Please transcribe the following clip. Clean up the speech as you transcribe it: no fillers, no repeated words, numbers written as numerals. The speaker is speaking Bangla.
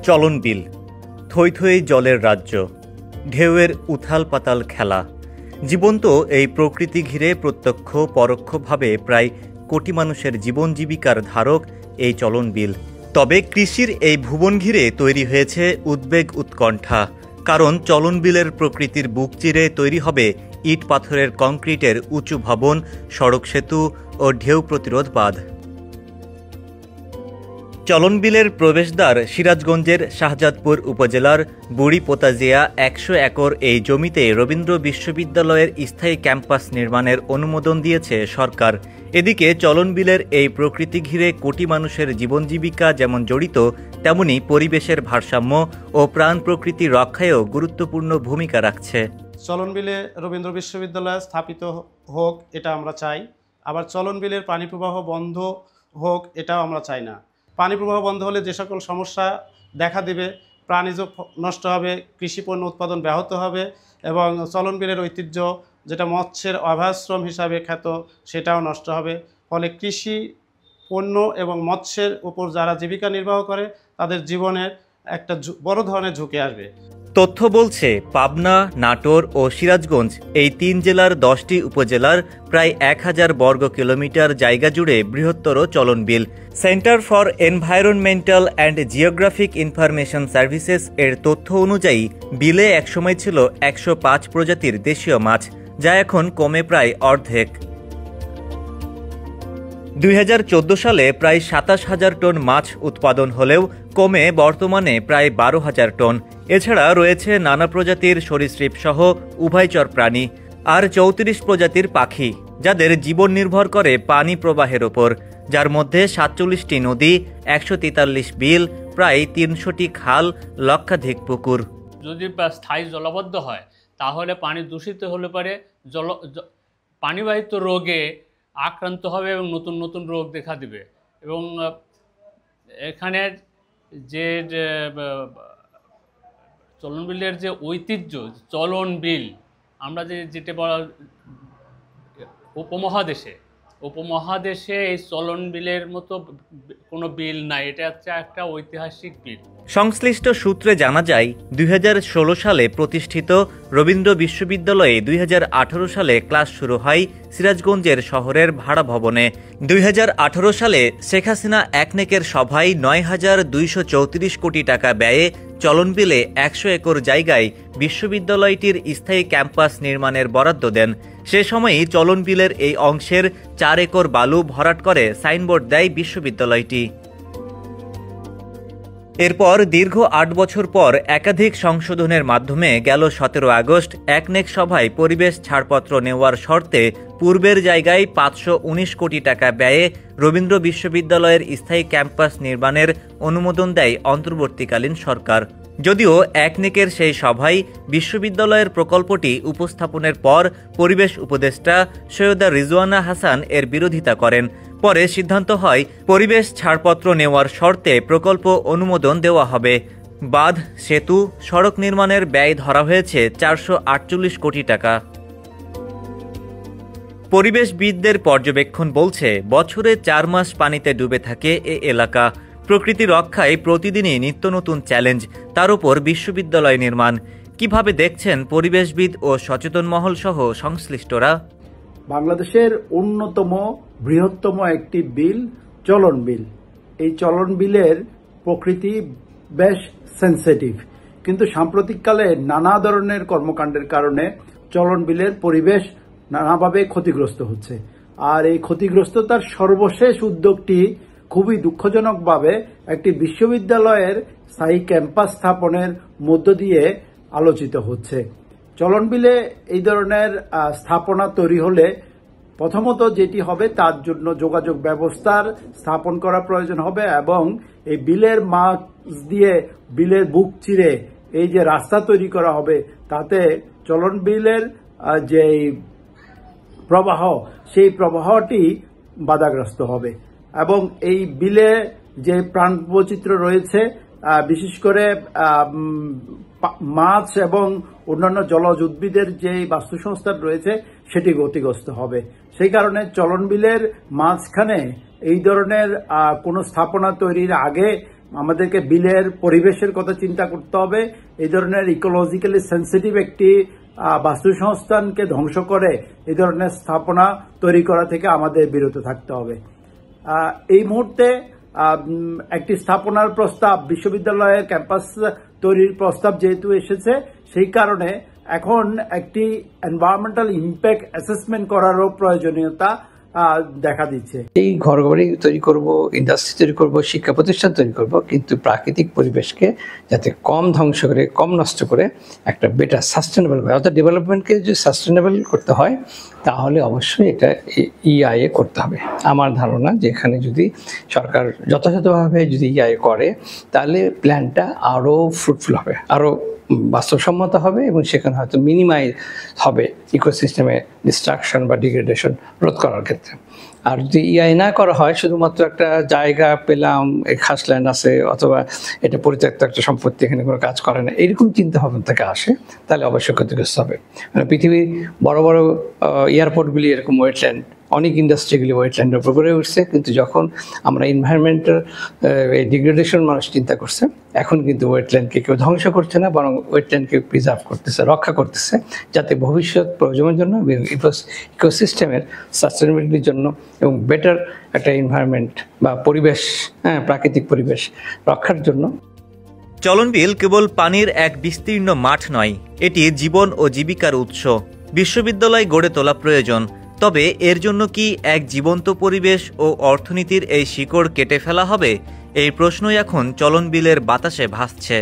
চলন বিল, থই থই জলের রাজ্য, ঢেউয়ের উথাল পাতাল খেলা। জীবন্ত এই প্রকৃতি ঘিরে প্রত্যক্ষ পরোক্ষভাবে প্রায় কোটি মানুষের জীবন জীবিকার ধারক এই চলন বিল। তবে কৃষির এই ভুবন ঘিরে তৈরি হয়েছে উদ্বেগ উৎকণ্ঠা, কারণ চলন বিলের প্রকৃতির বুক চিরে তৈরি হবে ইট পাথরের কংক্রিটের উঁচু ভবন, সড়ক সেতু ও ঢেউ প্রতিরোধ বাঁধ। চলন বিলের প্রবেশদ্বার সিরাজগঞ্জের শাহজাদপুর উপজেলার বুড়িপোতাজিয়া ১০০ একর এই জমিতে রবীন্দ্র বিশ্ববিদ্যালয়ের স্থায়ী ক্যাম্পাস নির্মাণের অনুমোদন দিয়েছে সরকার। এদিকে চলন বিলের এই প্রকৃতি ঘিরে কোটি মানুষের জীবন জীবিকা যেমন জড়িত, তেমনি পরিবেশের ভারসাম্য ও প্রাণ প্রকৃতি রক্ষায়ও গুরুত্বপূর্ণ ভূমিকা রাখছে। চলন বিলে রবীন্দ্র বিশ্ববিদ্যালয় স্থাপিত হোক, এটা আমরা চাই। আবার চলন বিলের পানি প্রবাহ বন্ধ হোক, এটাও আমরা চাই না। পানি প্রবাহ বন্ধ হলে যে সকল সমস্যা দেখা দেবে, প্রাণীজ নষ্ট হবে, কৃষি পণ্য উৎপাদন ব্যাহত হবে এবং চলন বিলের ঐতিহ্য যেটা মৎস্যের অভয়াশ্রম হিসাবে খ্যাত, সেটাও নষ্ট হবে। ফলে কৃষি পণ্য এবং মৎস্যের উপর যারা জীবিকা নির্বাহ করে তাদের জীবনের একটা বড় ধরনের ঝুঁকি আসবে। তথ্য বলছে পাবনা, নাটোর ও সিরাজগঞ্জ এই ৩ জেলার ১০টি উপজেলার প্রায় ১,০০০ বর্গ কিলোমিটার জায়গা জুড়ে বৃহত্তর চলন বিল। Center for Environmental and Geographic Information Services এর তথ্য অনুযায়ী বিলে একসময় ছিল ১০৫ প্রজাতির দেশীয় মাছ, যা এখন কমে প্রায় অর্ধেক। ২০১৪ সালে প্রায় ২৭,০০০ টন মাছ উৎপাদন হলেও কমে বর্তমানে প্রায় ১২,০০০ টন। এছাড়া রয়েছে নানা প্রজাতির সরীসৃপ সহ উভয়চর প্রাণী আর ৩৪ প্রজাতির পাখি, যাদের জীবন নির্ভর করে পানি প্রবাহের ওপর, যার মধ্যে ৪৭টি নদী, ১৪৩ বিল, প্রায় ৩০০টি খাল, লক্ষাধিক পুকুর। যদি স্থায়ী জলাবদ্ধ হয় তাহলে পানি দূষিত হলে পারে পানিবাহিত রোগে আক্রান্ত হবে এবং নতুন নতুন রোগ দেখা দিবে। এবং এখানে যে চলন বিলের যে ঐতিহ্য, চলন বিল আমরা যেটা বলা উপমহাদেশে এই চলন বিলের মতো কোনো বিল নাই। এটা হচ্ছে একটা ঐতিহাসিক বিল। সংশ্লিষ্ট সূত্রে জানা যায় ২০১৬ সালে প্রতিষ্ঠিত রবীন্দ্র বিশ্ববিদ্যালয়ে ২০১৮ সালে ক্লাস শুরু হয় সিরাজগঞ্জের শহরের ভাড়া ভবনে। ২০১৮ সালে শেখ হাসিনা একনেকের সভায় ৯,২৩৪ কোটি টাকা ব্যয়ে চলন বিলে ১০০ একর জায়গায় বিশ্ববিদ্যালয়টির স্থায়ী ক্যাম্পাস নির্মাণের বরাদ্দ দেন। সে সময়ই চলন বিলের এই অংশের ৪ একর বালু ভরাট করে সাইনবোর্ড দেয় বিশ্ববিদ্যালয়টি। এরপর দীর্ঘ ৮ বছর পর একাধিক সংশোধনের মাধ্যমে গেল ১৭ আগস্ট একনেক সভায় পরিবেশ ছাড়পত্র নেওয়ার শর্তে পূর্বের জায়গায় ৫১৯ কোটি টাকা ব্যয়ে রবীন্দ্র বিশ্ববিদ্যালয়ের স্থায়ী ক্যাম্পাস নির্মাণের অনুমোদন দেয় অন্তর্বর্তীকালীন সরকার। যদিও একনেকের সেই সভায় বিশ্ববিদ্যালয়ের প্রকল্পটি উপস্থাপনের পর পরিবেশ উপদেষ্টা সৈয়দা রিজওয়ানা হাসান এর বিরোধিতা করেন। পরে সিদ্ধান্ত হয় পরিবেশ ছাড়পত্র নেওয়ার শর্তে প্রকল্প অনুমোদন দেওয়া হবে। বাঁধ, সেতু, সড়ক নির্মাণের ব্যয় ধরা হয়েছে ৪৪৮ কোটি টাকা। পরিবেশবিদদের পর্যবেক্ষণ বলছে বছরে ৪ মাস পানিতে ডুবে থাকে এ এলাকা। প্রকৃতি রক্ষায় প্রতিদিনই নিত্য নতুন চ্যালেঞ্জ, তার উপর বিশ্ববিদ্যালয় নির্মাণ। কিভাবে দেখছেন পরিবেশবিদ ও সচেতন মহল সহ সংশ্লিষ্টরা? বাংলাদেশের অন্যতম বৃহত্তম একটি বিল চলন বিল। এই চলন বিলের প্রকৃতি বেশ সেন্সিটিভ, কিন্তু সাম্প্রতিককালে নানা ধরনের কর্মকাণ্ডের কারণে চলন বিলের পরিবেশ নানাভাবে ক্ষতিগ্রস্ত হচ্ছে। আর এই ক্ষতিগ্রস্ততার সর্বশেষ উদ্যোগটি খুবই দুঃখজনকভাবে একটি বিশ্ববিদ্যালয়ের স্থায়ী ক্যাম্পাস স্থাপনের মধ্য দিয়ে আলোচিত হচ্ছে। চলন বিলে এই ধরনের স্থাপনা তৈরি হলে প্রথমত যেটি হবে, তার জন্য যোগাযোগ ব্যবস্থার স্থাপন করা প্রয়োজন হবে এবং এই বিলের মাঝ দিয়ে বিলের বুক চিরে এই যে রাস্তা তৈরি করা হবে, তাতে চলন বিলের যে প্রবাহ, সেই প্রবাহটি বাধাগ্রস্ত হবে এবং এই বিলে যে প্রাণ বৈচিত্র্য রয়েছে, বিশেষ করে মাছ এবং অন্যান্য জলজ উদ্ভিদের যে বাস্তুসংস্থান রয়েছে, সেটি ক্ষতিগ্রস্ত হবে। সেই কারণে চলন বিলের মাঝখানে এই ধরনের কোনো স্থাপনা তৈরির আগে আমাদেরকে বিলের পরিবেশের কথা চিন্তা করতে হবে। এই ধরনের ইকোলজিক্যালি সেন্সিটিভ একটি বাস্তু সংস্থানকে ধ্বংস করে এই ধরনের স্থাপনা তৈরি করা থেকে আমাদের বিরত থাকতে হবে। এই মুহূর্তে একটি স্থাপনার প্রস্তাব, বিশ্ববিদ্যালয়ের ক্যাম্পাস তৈরির প্রস্তাব যেহেতু এসেছে, সেই কারণে এখন একটি এনভায়রনমেন্টাল ইম্প্যাক্ট অ্যাসেসমেন্ট করারও প্রয়োজনীয়তা দেখা দিচ্ছে। এই ঘরবাড়ি তৈরি করব, ইন্ডাস্ট্রি তৈরি করব, শিক্ষা প্রতিষ্ঠান তৈরি করব, কিন্তু প্রাকৃতিক পরিবেশকে যাতে কম ধ্বংস করে, কম নষ্ট করে একটা বেটার সাস্টেনেবল করে, অর্থাৎ ডেভেলপমেন্টকে যদি সাস্টেনেবল করতে হয় তাহলে অবশ্যই এটা ইআইএ করতে হবে। আমার ধারণা যে এখানে যদি সরকার যথাযথভাবে যদি ইআইএ করে তাহলে প্ল্যানটা আরও ফ্রুটফুল হবে, আরও বাস্তবসম্মত হবে এবং সেখানে হয়তো মিনিমাইজ হবে ইকোসিস্টেমে ডিস্ট্রাকশন বা ডিগ্রেডেশন রোধ করার ক্ষেত্রে। আর যদি ইআই না করা হয়, শুধুমাত্র একটা জায়গা পেলাম, এই খাসল্যান্ড আছে অথবা এটা পরিত্যক্ত একটা সম্পত্তি, এখানে কোনো কাজ করে না, এরকম চিন্তা ভাবনা থেকে আসে, তাহলে অবশ্যই ক্ষতিগ্রস্ত হবে। মানে পৃথিবীর বড় বড় এয়ারপোর্টগুলি এরকম ওয়েটল্যান্ড, অনেক ইন্ডাস্ট্রিগুলি ওয়েটল্যান্ডের উপর গড়ে উঠছে, কিন্তু যখন আমরা এনভায়রনমেন্টাল এই ডিগ্রেডেশন মানুষ চিন্তা করছে, এখন কিন্তু ওয়েটল্যান্ডকে কেউ ধ্বংস করছে না, বরং ওয়েটল্যান্ডকে প্রিজার্ভ করতেছে, রক্ষা করতেছে, যাতে ভবিষ্যৎ প্রজন্মের জন্য ইকোসিস্টেমের সাস্টেনেবিলিটির জন্য এবং বেটার একটা এনভায়রনমেন্ট বা পরিবেশ, প্রাকৃতিক পরিবেশ রক্ষার জন্য। চলন বিল কেবল পানির এক বিস্তীর্ণ মাঠ নয়, এটি জীবন ও জীবিকার উৎস। বিশ্ববিদ্যালয় গড়ে তোলা প্রয়োজন, তবে এর জন্য কি এক জীবন্ত পরিবেশ ও অর্থনীতির এই শিকড় কেটে ফেলা হবে? এই প্রশ্নই এখন চলন বিলের বাতাসে ভাসছে।